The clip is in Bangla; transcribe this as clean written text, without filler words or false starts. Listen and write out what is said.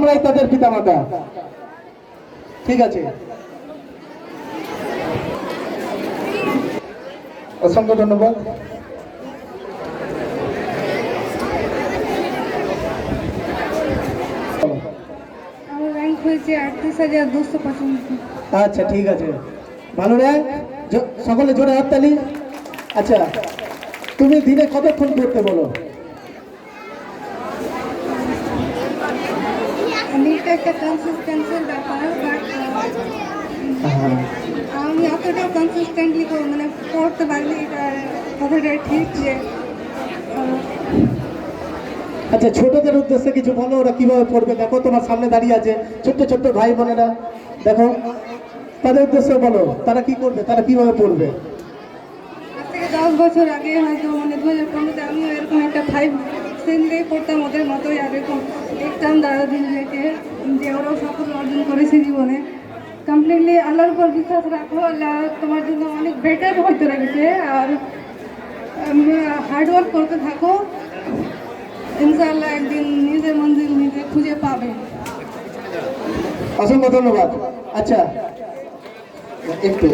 আমরাই তাদের পিতামাতা। ঠিক আছে, অসংখ্য ধন্যবাদ। আমার র্যাঙ্ক হয়েছে 38,295। আচ্ছা ঠিক আছে, ভালো র্যাঙ্ক, সকলে জোরে হাততালি। আচ্ছা, তুমি দিনে কতক্ষণ পড়তে বলো? এটা একটা কনসিস্টেন্সির ব্যাপার, বাট আমি অতটা কনসিস্টেন্টলি মানে পড়তে পারিনি। এটা কথাটা ঠিক যে আচ্ছা, ছোটদের উদ্দেশ্যে কিছু বলো, ওরা কিভাবে পড়বে। দেখো তোমার সামনে দাঁড়িয়ে আছে ছোট্ট ছোট্ট ভাই বোনেরা, দেখো তাদের উদ্দেশ্যে বলো, তারা কি করবে, তারা কিভাবে পড়বে। আজ থেকে 10 বছর আগে হয়তো মানে 2015-তে আমিও এরকম একটা 5 শ্রেণীতে পড়তাম, ওদের মতোই। আর এরকম দেখতাম দাদাদিদিকে যে ওরাও সাফল্য অর্জন করেছে জীবনে। কমপ্লিটলি আল্লাহর উপর বিশ্বাস রাখো, আল্লাহ তোমার জন্য অনেক বেটার হইতে রেখেছে। আর হার্ডওয়ার্ক করতে থাকো, ইনশাআল্লাহ একদিন নিজের মঞ্জিল নিজে খুঁজে পাবে। অসংখ্য ধন্যবাদ। আচ্ছা, একটু